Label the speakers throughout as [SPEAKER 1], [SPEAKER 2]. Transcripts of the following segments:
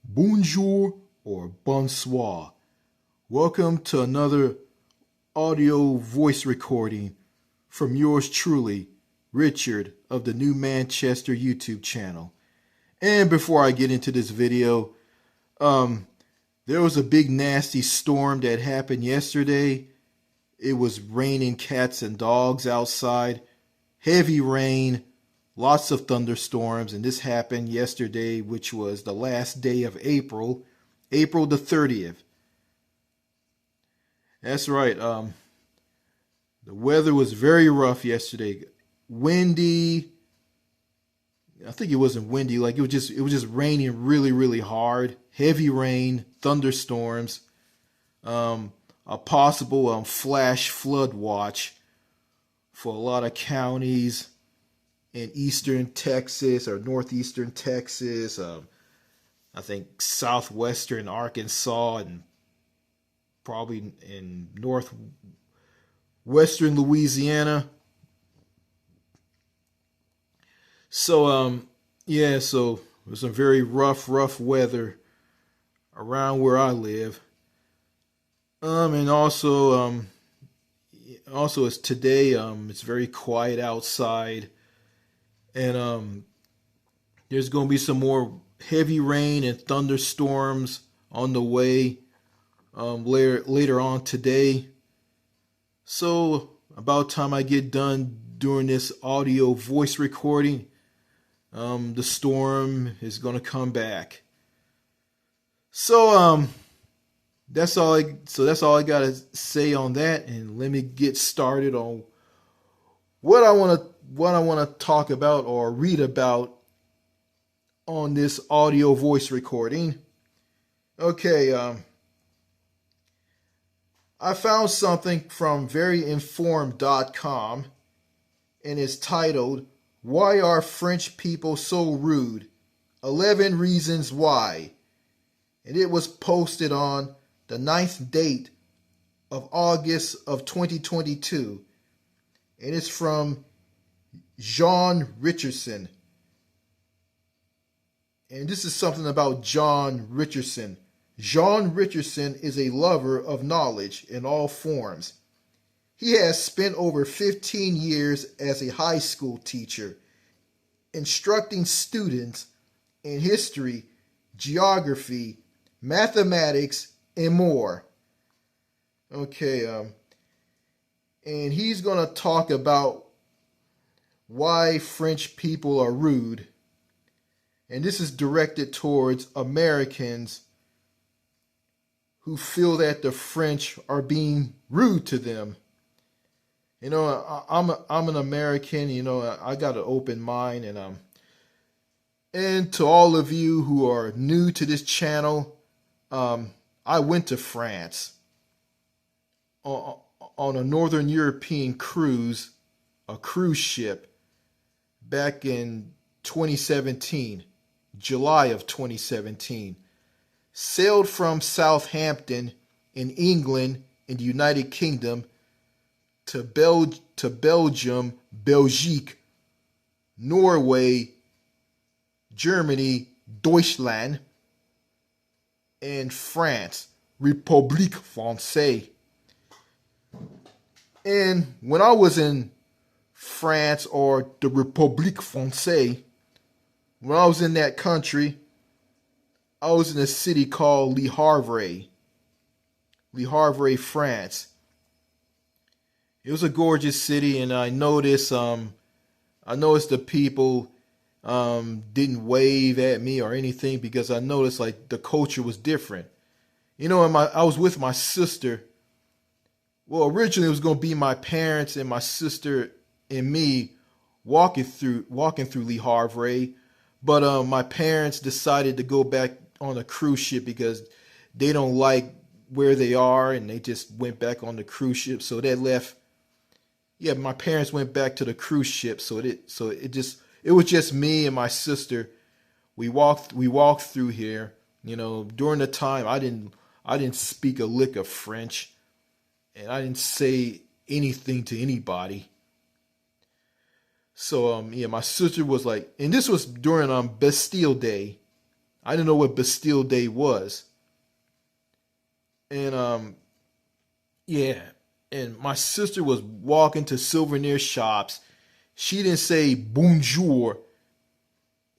[SPEAKER 1] Bonjour or bonsoir. Welcome to another audio voice recording from yours truly, Richard of the New Manchester YouTube channel. And before I get into this video, there was a big nasty storm that happened yesterday. It was raining cats and dogs outside, heavy rain, lots of thunderstorms, and this happened yesterday, which was the last day of April, April the 30th. That's right. The weather was very rough yesterday. Windy. I think it wasn't windy. Like it was just raining really, really hard. Heavy rain, thunderstorms. A possible flash flood watch for a lot of counties in eastern Texas or northeastern Texas. I think southwestern Arkansas and probably in northwestern Louisiana. So so it was some very rough weather around where I live. And also it's today. It's very quiet outside, and there's going to be some more heavy rain and thunderstorms on the way later on today. So about time I get done doing this audio voice recording, the storm is going to come back. So that's all I got to say on that, and let me get started on what I want to talk about or read about on this audio voice recording. Okay, I found something from veryinformed.com, and it's titled, "Why Are French People So Rude? 11 Reasons Why." And it was posted on the 9th date of August of 2022. And it's from Jean Richardson. And this is something about Jean Richardson. Jean Richardson is a lover of knowledge in all forms. He has spent over 15 years as a high school teacher, instructing students in history, geography, mathematics, and more. Okay, and he's going to talk about why French people are rude. And this is directed towards Americans who feel that the French are being rude to them. You know, I'm an American. You know, I got an open mind, and to all of you who are new to this channel, I went to France on a Northern European cruise, a cruise ship, back in 2017, July of 2017. Sailed from Southampton in England in the United Kingdom to Belgium, Belgique, Norway, Germany, Deutschland, and France, République Française. And when I was in France, or the République Française, when I was in that country, I was in a city called Le Havre, France. It was a gorgeous city, and I noticed the people didn't wave at me or anything, because I noticed like the culture was different. You know, I was with my sister. Well, originally it was going to be my parents and my sister and me walking through Le Havre, but my parents decided to go back on a cruise ship because they don't like where they are, and they just went back on the cruise ship. So they left. Yeah, my parents went back to the cruise ship, so it was just me and my sister. We walked through here. You know, during the time I didn't speak a lick of French, and I didn't say anything to anybody. So my sister was like, and this was during Bastille Day. I didn't know what Bastille Day was. And yeah, and my sister was walking to souvenir shops. She didn't say bonjour.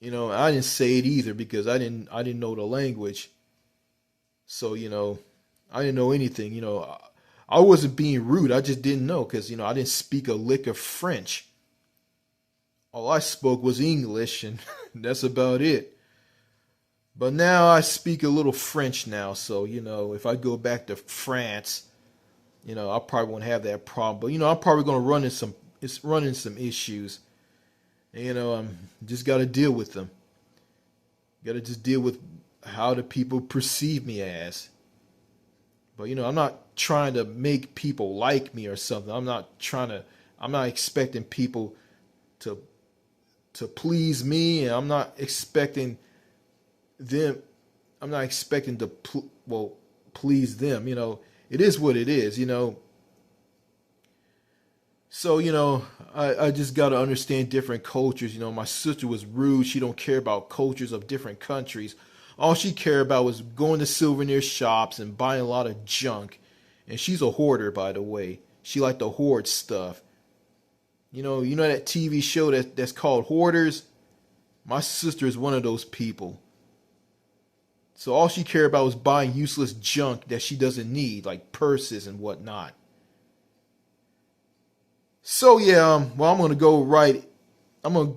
[SPEAKER 1] I didn't say it either because I didn't know the language. So, I didn't know anything. I wasn't being rude. I just didn't know because, I didn't speak a lick of French. All I spoke was English, and that's about it. But now I speak a little French now, so if I go back to France, I probably won't have that problem. But I'm probably gonna run in some issues. And, I'm just got to deal with them. Got to just deal with how the people perceive me as. But I'm not trying to make people like me or something. I'm not expecting people to please me, and I'm not expecting them. I'm not expecting to please them. It is what it is. So I just got to understand different cultures. My sister was rude. She don't care about cultures of different countries. All she cared about was going to souvenir shops and buying a lot of junk. And she's a hoarder, by the way. She liked to hoard stuff. You know that TV show that's called Hoarders? My sister is one of those people. So all she cared about was buying useless junk that she doesn't need, like purses and whatnot. So yeah, I'm gonna go right. I'm gonna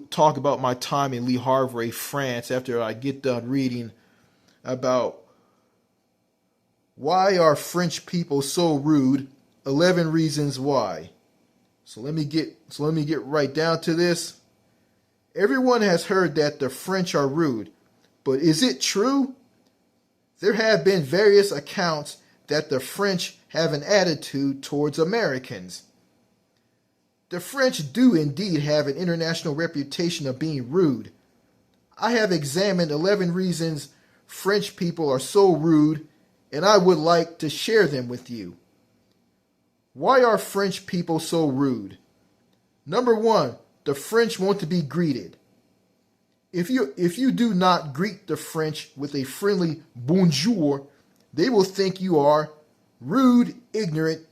[SPEAKER 1] talk about my time in Le Havre, France, after I get done reading about why are French people so rude. 11 reasons why. So let me get right down to this. Everyone has heard that the French are rude, but is it true? There have been various accounts that the French have an attitude towards Americans. The French do indeed have an international reputation of being rude. I have examined 11 reasons French people are so rude, and I would like to share them with you. Why are French people so rude? Number one, the French want to be greeted. If you do not greet the French with a friendly bonjour, they will think you are rude, ignorant,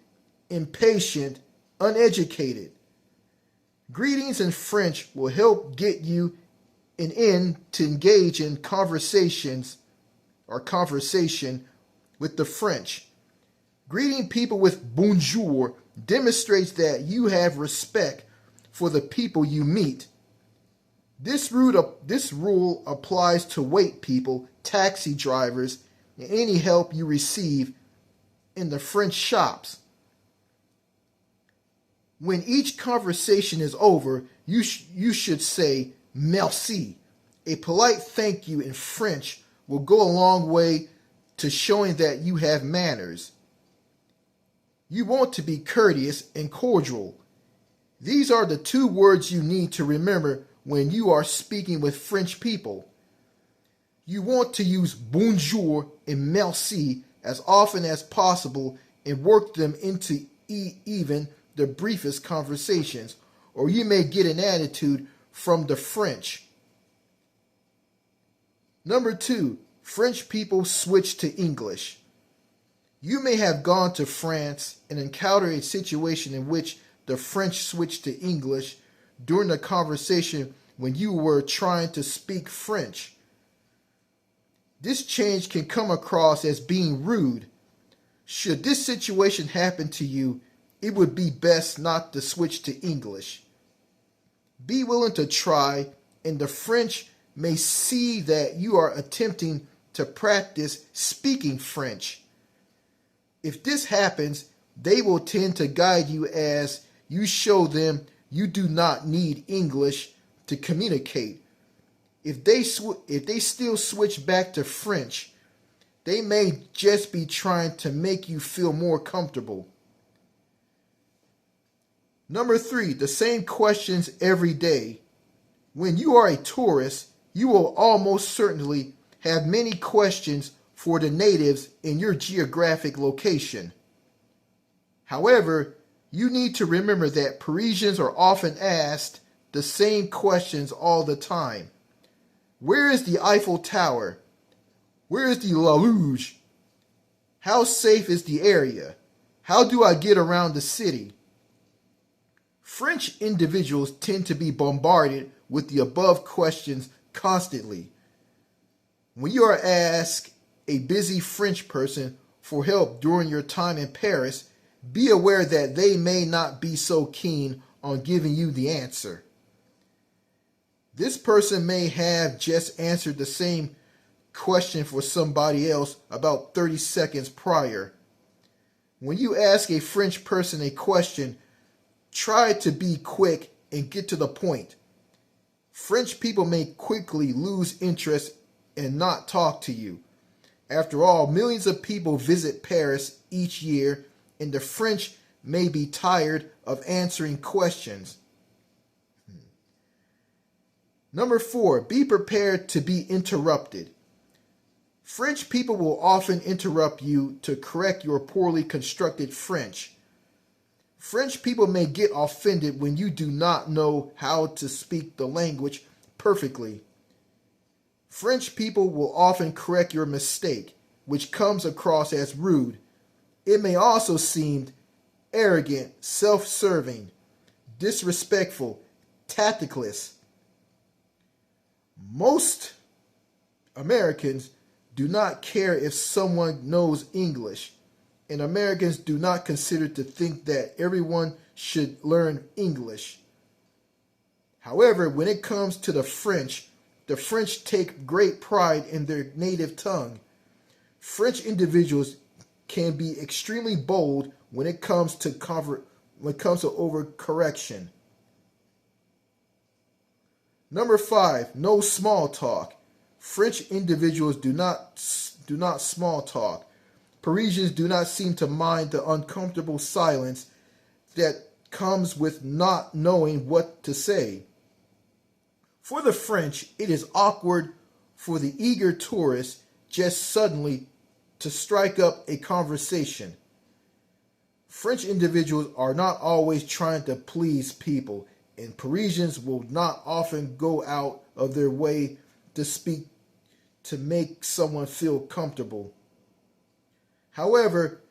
[SPEAKER 1] impatient, uneducated. Greetings in French will help get you an in to engage in conversation with the French. Greeting people with bonjour demonstrates that you have respect for the people you meet. This rule applies to wait people, taxi drivers, and any help you receive in the French shops. When each conversation is over, you should say merci. A polite thank you in French will go a long way to showing that you have manners. You want to be courteous and cordial. These are the two words you need to remember when you are speaking with French people. You want to use bonjour and merci as often as possible and work them into even the briefest conversations, or you may get an attitude from the French. Number two, French people switch to English. You may have gone to France and encountered a situation in which the French switched to English during the conversation when you were trying to speak French. This change can come across as being rude. Should this situation happen to you, it would be best not to switch to English. Be willing to try, and the French may see that you are attempting to practice speaking French. If this happens, they will tend to guide you as you show them you do not need English to communicate. If they still switch back to French, they may just be trying to make you feel more comfortable. Number three, the same questions every day. When you are a tourist, you will almost certainly have many questions for the natives in your geographic location. However, you need to remember that Parisians are often asked the same questions all the time. Where is the Eiffel Tower? Where is the La Rouge? How safe is the area? How do I get around the city? French individuals tend to be bombarded with the above questions constantly. When you are asked a busy French person for help during your time in Paris, be aware that they may not be so keen on giving you the answer. This person may have just answered the same question for somebody else about 30 seconds prior. When you ask a French person a question, try to be quick and get to the point. French people may quickly lose interest and not talk to you. After all, millions of people visit Paris each year, and the French may be tired of answering questions. Number 4, be prepared to be interrupted. French people will often interrupt you to correct your poorly constructed French. French people may get offended when you do not know how to speak the language perfectly. French people will often correct your mistake, which comes across as rude. It may also seem arrogant, self-serving, disrespectful, tactless. Most Americans do not care if someone knows English, and Americans do not consider to think that everyone should learn English. However, when it comes to the French take great pride in their native tongue. French individuals can be extremely bold when it comes to overcorrection. Number 5, no small talk. French individuals do not small talk. Parisians do not seem to mind the uncomfortable silence that comes with not knowing what to say. For the French, it is awkward for the eager tourist just suddenly to strike up a conversation. French individuals are not always trying to please people, and Parisians will not often go out of their way to speak to make someone feel comfortable. However,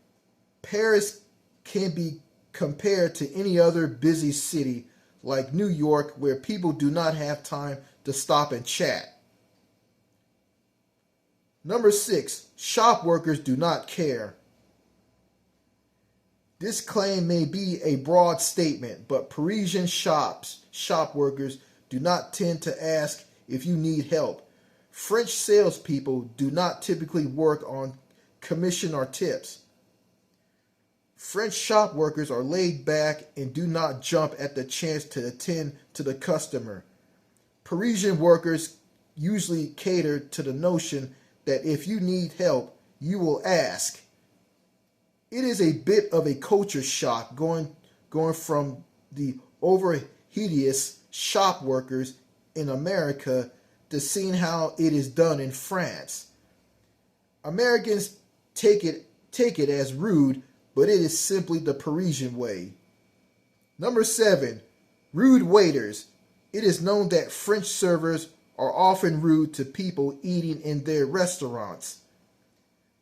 [SPEAKER 1] Paris can be compared to any other busy city like New York, where people do not have time to stop and chat. Number 6, shop workers do not care. This claim may be a broad statement, but Parisian shop workers do not tend to ask if you need help. French salespeople do not typically work on commission or tips. French shop workers are laid back and do not jump at the chance to attend to the customer. Parisian workers usually cater to the notion that if you need help, you will ask. It is a bit of a culture shock going from the over-hideous shop workers in America to seeing how it is done in France. Americans take it as rude, but it is simply the Parisian way. Number 7, rude waiters. It is known that French servers are often rude to people eating in their restaurants.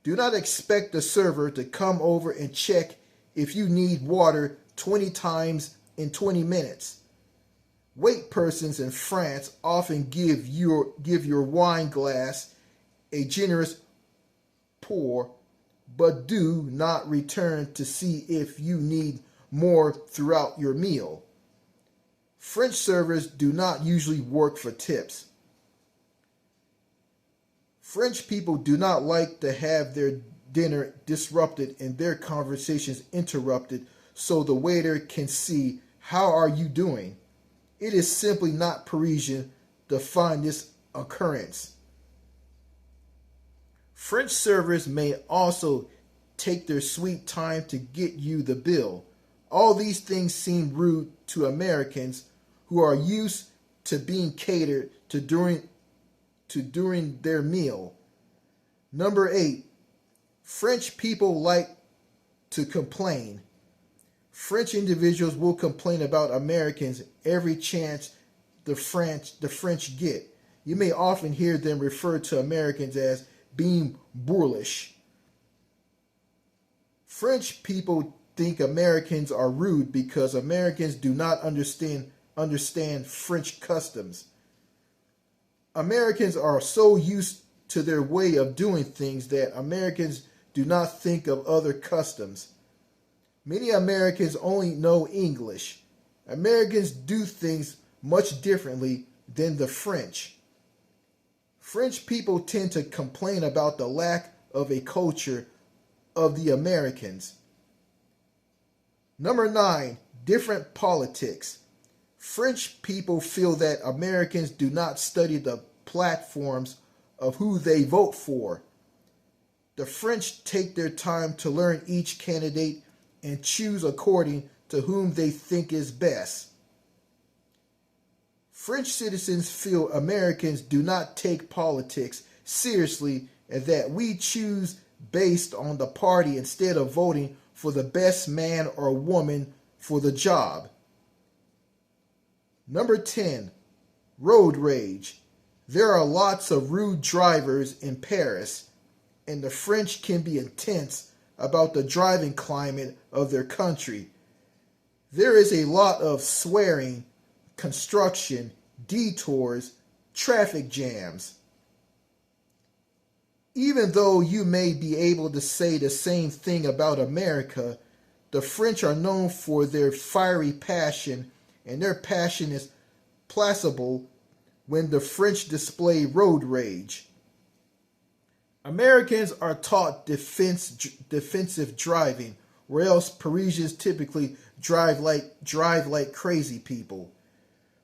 [SPEAKER 1] Do not expect the server to come over and check if you need water 20 times in 20 minutes. Wait persons in France often give your wine glass a generous pour, but do not return to see if you need more throughout your meal. French servers do not usually work for tips. French people do not like to have their dinner disrupted and their conversations interrupted so the waiter can see, how are you doing? It is simply not Parisian to find this occurrence. French servers may also take their sweet time to get you the bill. All these things seem rude to Americans who are used to being catered to during their meal. Number 8, French people like to complain. French individuals will complain about Americans every chance the French get. You may often hear them refer to Americans as being boorish. French people think Americans are rude because Americans do not understand French customs. Americans are so used to their way of doing things that Americans do not think of other customs. Many Americans only know English. Americans do things much differently than the French. French people tend to complain about the lack of a culture of the Americans. Number 9, different politics. French people feel that Americans do not study the platforms of who they vote for. The French take their time to learn each candidate and choose according to whom they think is best. French citizens feel Americans do not take politics seriously and that we choose based on the party instead of voting for the best man or woman for the job. Number 10, road rage. There are lots of rude drivers in Paris, and the French can be intense about the driving climate of their country. There is a lot of swearing, construction, detours, traffic jams. Even though you may be able to say the same thing about America, the French are known for their fiery passion, and their passion is placable when the French display road rage. Americans are taught defensive driving, or else Parisians typically drive like crazy people.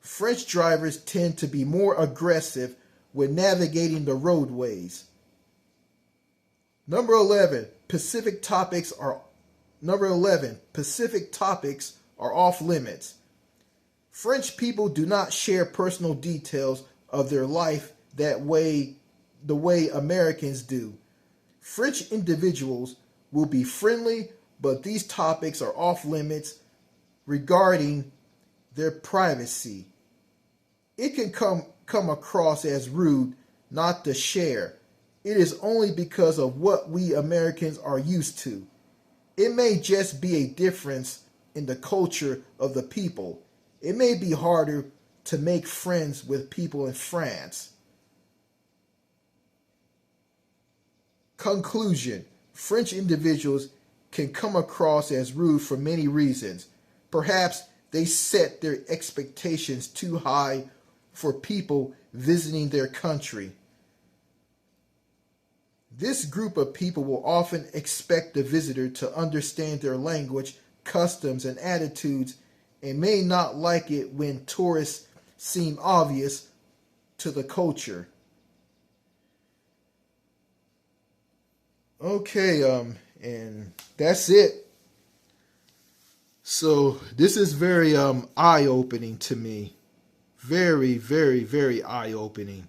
[SPEAKER 1] French drivers tend to be more aggressive when navigating the roadways. Number 11, Pacific topics are off limits. French people do not share personal details of their life the way Americans do. French individuals will be friendly, but these topics are off limits regarding their privacy. It can come across as rude not to share. It is only because of what we Americans are used to. It may just be a difference in the culture of the people. It may be harder to make friends with people in France. Conclusion: French individuals can come across as rude for many reasons. Perhaps they set their expectations too high for people visiting their country. This group of people will often expect the visitor to understand their language, customs, and attitudes, and may not like it when tourists seem obvious to the culture. Okay, and that's it. So this is very eye-opening to me. Very, very, very eye-opening.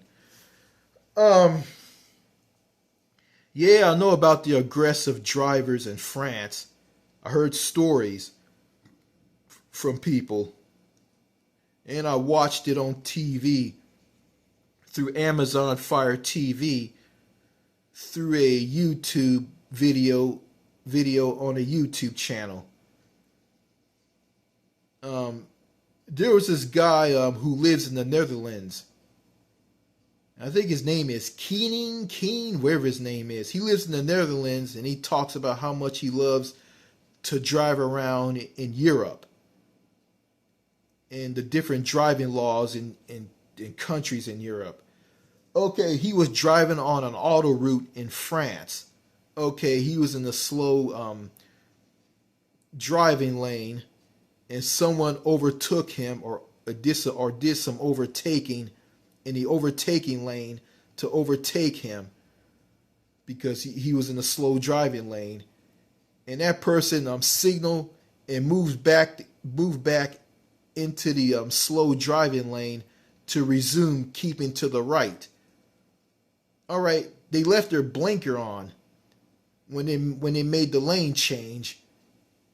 [SPEAKER 1] Yeah, I know about the aggressive drivers in France. I heard stories from people, and I watched it on TV through Amazon Fire TV, through a YouTube video on a YouTube channel. There was this guy who lives in the Netherlands. I think his name is Keen, wherever his name is. He lives in the Netherlands, and he talks about how much he loves to drive around in Europe and the different driving laws in countries in Europe. Okay, he was driving on an auto route in France. Okay, he was in the slow driving lane, and someone overtook him or did some overtaking in the overtaking lane to overtake him because he was in the slow driving lane, and that person signaled and moved back into the slow driving lane to resume keeping to the right. All right, they left their blinker on when they made the lane change,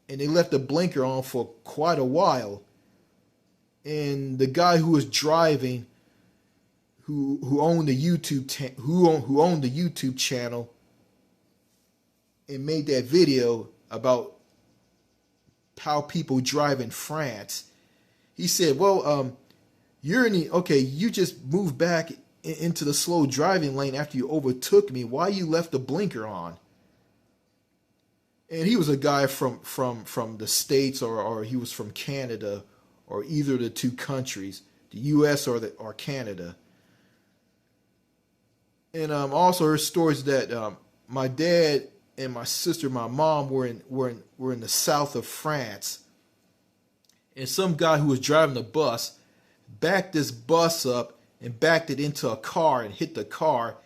[SPEAKER 1] and they left the blinker on for quite a while. And the guy who was driving who owned the who owned the YouTube channel and made that video about how people drive in France. He said, "Well, you're in the okay. You just moved back into the slow driving lane after you overtook me. Why you left the blinker on?" And he was a guy from the States, or he was from Canada, or either of the two countries, the U.S. or Canada. And also heard stories that my dad and my sister, my mom were in the south of France, and some guy who was driving the bus backed this bus up and backed it into a car and hit the car,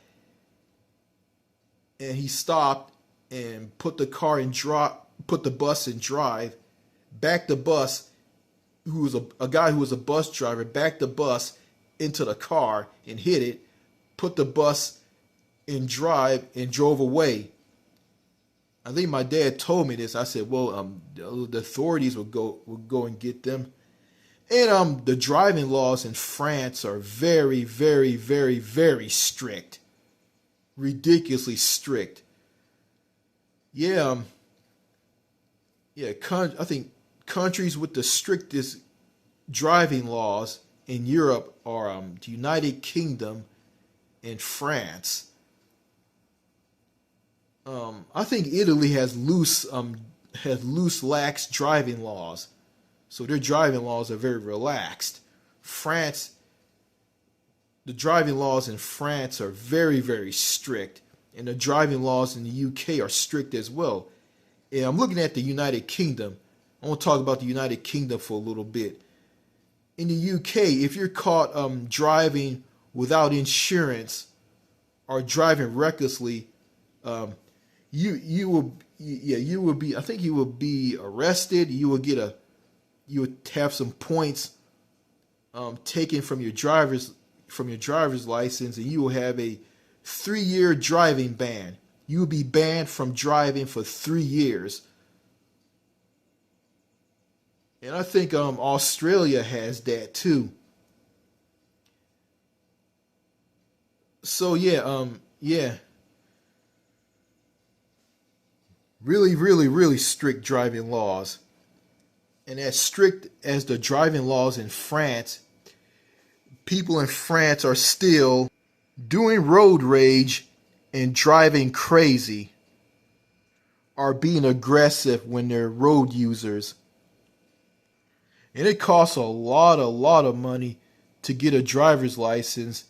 [SPEAKER 1] and he stopped and put the bus in drive, backed the bus, who was a guy who was a bus driver, backed the bus into the car and hit it, put the bus in drive and drove away. I think my dad told me this. I said, well, the authorities would go and get them. And the driving laws in France are very, very, very, very strict. Ridiculously strict. Yeah, I think countries with the strictest driving laws in Europe are the United Kingdom and France. I think Italy has loose, lax driving laws, so their driving laws are very relaxed. France, the driving laws in France are very, very strict, and the driving laws in the UK are strict as well. And I'm looking at the United Kingdom. I want to talk about the United Kingdom for a little bit. In the UK, if you're caught driving without insurance or driving recklessly, you will be. I think you will be arrested. You would have some points taken from your driver's license, and you will have a 3-year driving ban. You will be banned from driving for 3 years. And I think Australia has that too. So yeah. Really, really, really strict driving laws. And as strict as the driving laws in France, people in France are still doing road rage and driving crazy, are being aggressive when they're road users. And it costs a lot of money to get a driver's license,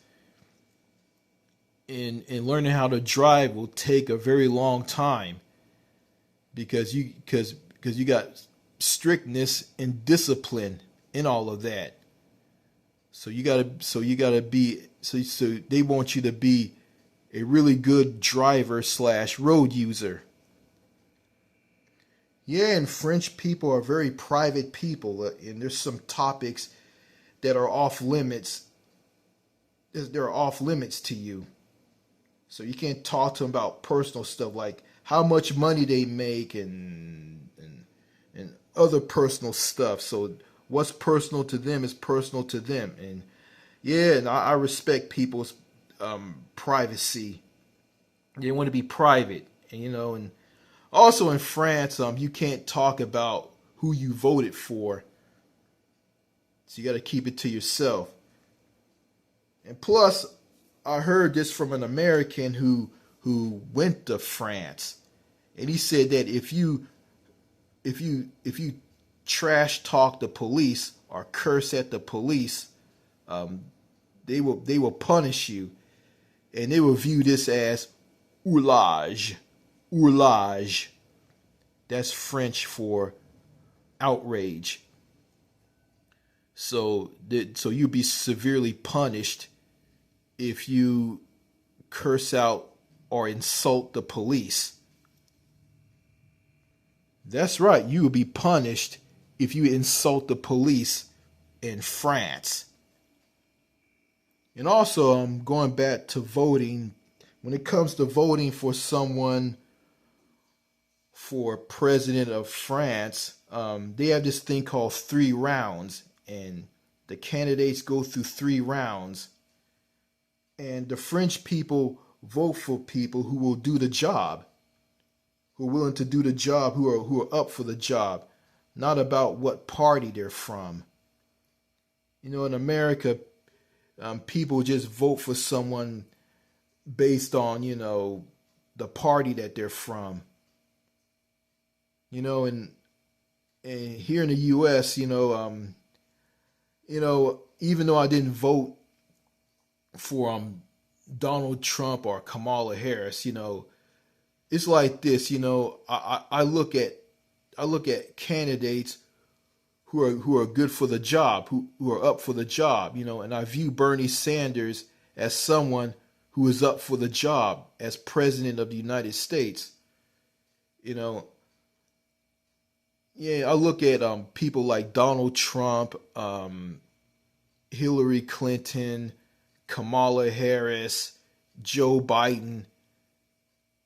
[SPEAKER 1] and learning how to drive will take a very long time because you got strictness and discipline in all of that. So they want you to be a really good driver / road user. Yeah, and French people are very private people, and there's some topics that are off limits. They're off limits to you. So you can't talk to them about personal stuff like how much money they make and other personal stuff. So what's personal to them is personal to them. And yeah, and I respect people's privacy. They want to be private, and also in France, you can't talk about who you voted for. So you got to keep it to yourself. And plus, I heard this from an American who went to France, and he said that if you trash talk the police or curse at the police, they will punish you, and they will view this as ourage. Ourage. That's French for outrage. So you'll be severely punished if you curse out or insult the police. That's right, you will be punished if you insult the police in France. And also, going back to voting, when it comes to voting for someone for president of France, they have this thing called 3 rounds, and the candidates go through 3 rounds. And the French people vote for people who will do the job, who are willing to do the job, who are up for the job, not about what party they're from. In America, people just vote for someone based on the party that they're from. And here in the U.S., even though I didn't vote for Donald Trump or Kamala Harris, it's like this. I look at candidates who are good for the job, who are up for the job, and I view Bernie Sanders as someone who is up for the job as president of the United States. You know, yeah, I look at people like Donald Trump, Hillary Clinton, Kamala Harris, Joe Biden.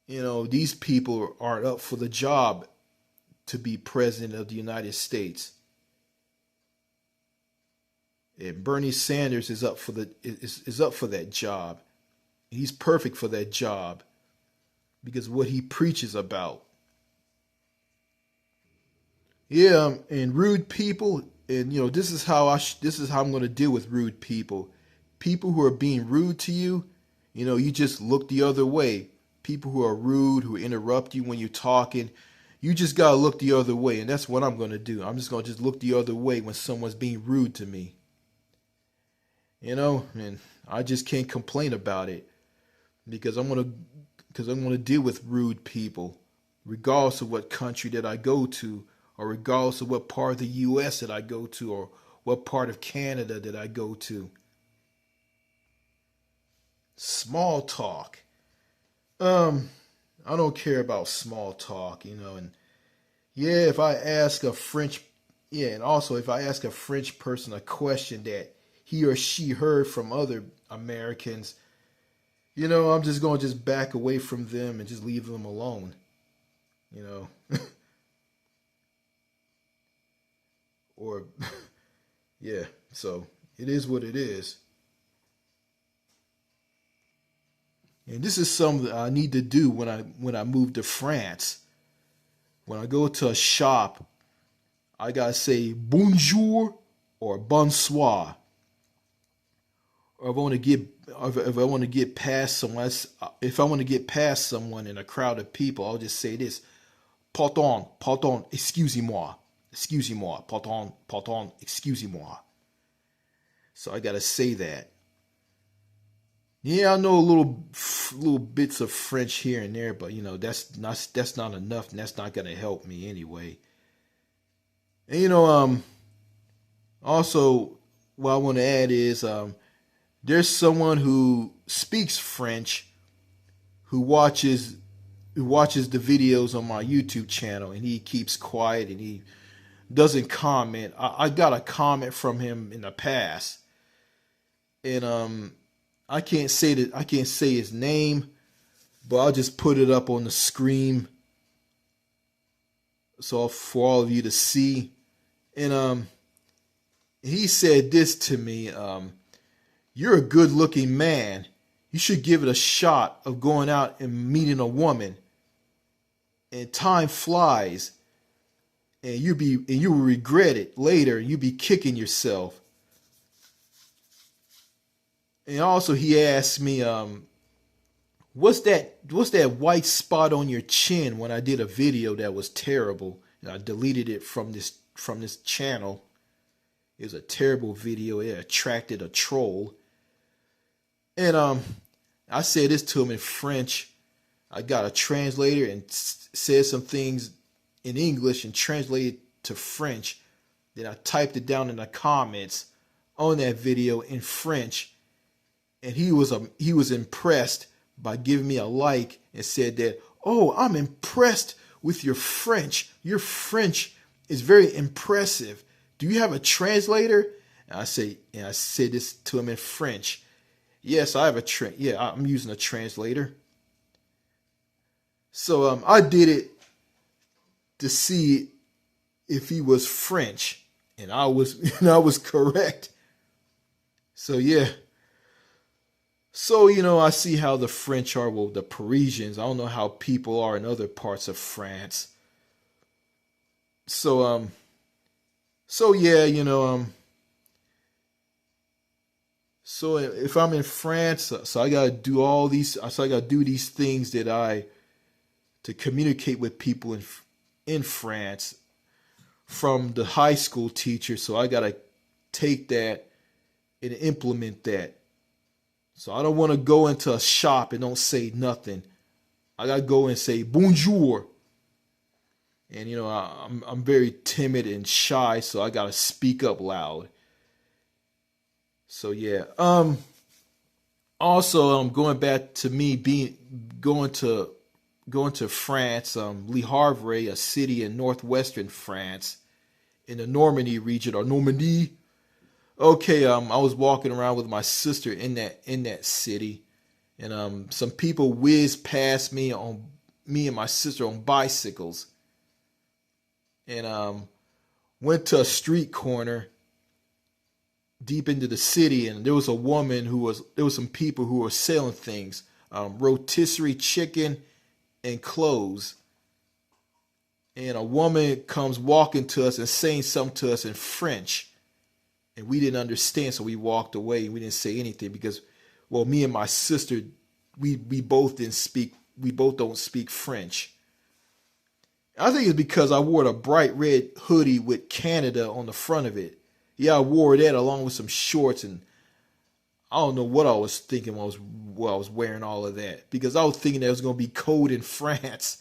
[SPEAKER 1] These people aren't up for the job to be president of the United States. And Bernie Sanders is up for is up for that job. He's perfect for that job because what he preaches about. Yeah, and rude people, and this is how I'm going to deal with rude people. People who are being rude to you, you just look the other way. People who are rude, who interrupt you when you're talking, you just got to look the other way, and that's what I'm going to do. I'm just going to just look the other way when someone's being rude to me. And I just can't complain about it because I'm going to deal with rude people regardless of what country that I go to, or regardless of what part of the US that I go to, or what part of Canada that I go to. Small talk. I don't care about small talk, and yeah, if I ask a French person a question that he or she heard from other Americans, I'm just going to just back away from them and just leave them alone, or yeah, so it is what it is. And this is something I need to do when I move to France. When I go to a shop, I gotta say bonjour or bonsoir. Or if I want to get past someone, if I want to get past someone in a crowd of people, I'll just say this: pardon, excusez-moi, pardon, excusez-moi. So I gotta say that. Yeah, I know little bits of French here and there, but that's not enough, and that's not gonna help me anyway. And also what I want to add is there's someone who speaks French who watches the videos on my YouTube channel, and he keeps quiet and he doesn't comment. I got a comment from him in the past, and I can't say his name, but I'll just put it up on the screen so for all of you to see. And he said this to me: "You're a good-looking man. You should give it a shot of going out and meeting a woman. And time flies, and you will regret it later. You'll be kicking yourself." And also he asked me, what's that white spot on your chin when I did a video that was terrible and I deleted it from this channel. It was a terrible video. It attracted a troll. And I said this to him in French. I got a translator and said some things in English and translated to French. Then I typed it down in the comments on that video in French. And he was impressed by giving me a like and said that, "Oh, I'm impressed with your French. Your French is very impressive. Do you have a translator?" And I said this to him in French. "Yes, I have I'm using a translator." So I did it to see if he was French, and I was correct. So yeah. So, I see how the French are, well, the Parisians. I don't know how people are in other parts of France. So, yeah, so if I'm in France, so I gotta do all these, so I gotta do these things to communicate with people in France from the high school teacher. So I gotta take that and implement that. So I don't want to go into a shop and don't say nothing. I gotta go and say bonjour. And I'm very timid and shy, so I gotta speak up loud. So yeah. Also, going back to me being going to France, Le Havre, a city in northwestern France, in the Normandy region or Normandy. Okay, I was walking around with my sister in that city, and some people whizzed past me and my sister on bicycles, and went to a street corner deep into the city, and there was a woman there was some people who were selling things, rotisserie chicken and clothes. And a woman comes walking to us and saying something to us in French, and we didn't understand, so we walked away. We didn't say anything because, well, me and my sister, we both didn't speak. We both don't speak French. I think it's because I wore a bright red hoodie with Canada on the front of it. Yeah, I wore that along with some shorts, and I don't know what I was thinking while I was wearing all of that, because I was thinking that it was going to be cold in France,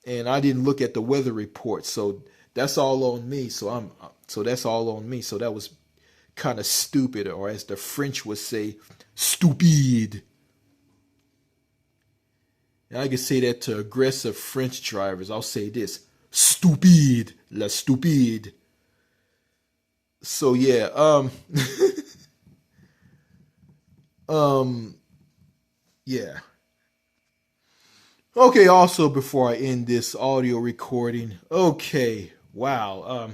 [SPEAKER 1] and I didn't look at the weather report. So that's all on me. So that's all on me. So that was kind of stupid, or as the French would say, stupid. And I can say that to aggressive French drivers. I'll say this: stupide, la stupide. So yeah, um, yeah. Okay. Also, before I end this audio recording, okay, wow.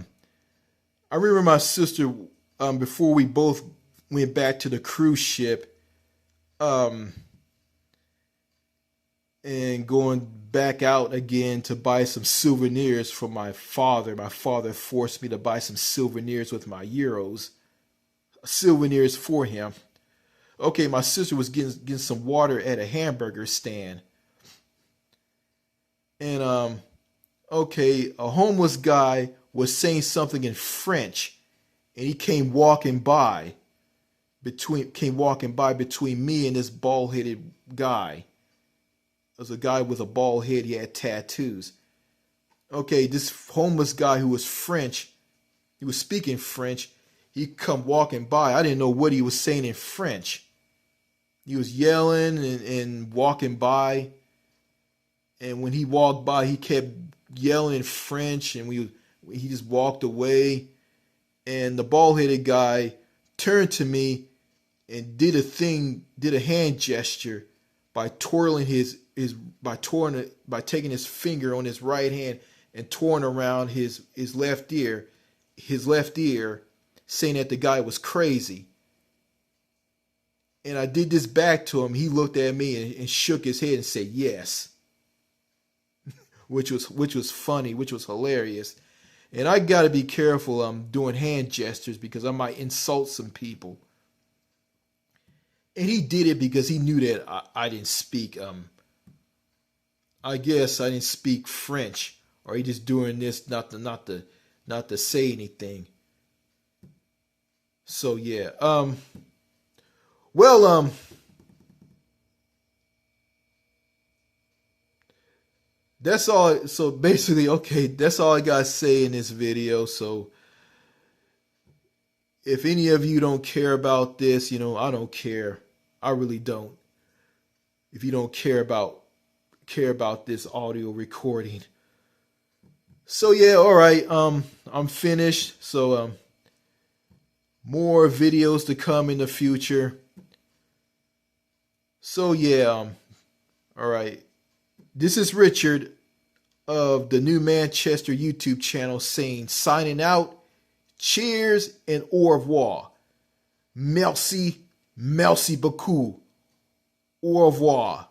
[SPEAKER 1] I remember my sister. Before we both went back to the cruise ship, um, and going back out again to buy some souvenirs for my father. My father forced me to buy some souvenirs with my euros, souvenirs for him. Okay, my sister was getting some water at a hamburger stand, and okay, a homeless guy was saying something in French, and he came walking by between me and this bald headed guy. There was a guy with a bald head. He had tattoos. Okay, this homeless guy who was French, he was speaking French. He come walking by. I didn't know what he was saying in French. He was yelling and walking by. And when he walked by, he kept yelling in French, and he just walked away. And the bald-headed guy turned to me and did a hand gesture by twirling by taking his finger on his right hand and twirling around his left ear, saying that the guy was crazy. And I did this back to him. He looked at me and shook his head and said yes, which was funny, which was hilarious. And I got to be careful doing hand gestures because I might insult some people. And he did it because he knew that I didn't speak. I guess I didn't speak French, or he just doing this not to say anything. So yeah. Well. That's all. So basically, okay, that's all I gotta say in this video. So if any of you don't care about this, I don't care. I really don't. If you don't care about this audio recording. So yeah, all right. I'm finished. So more videos to come in the future. So yeah, all right. This is Richard of the New Manchester YouTube channel saying, signing out. Cheers and au revoir. Merci beaucoup. Au revoir.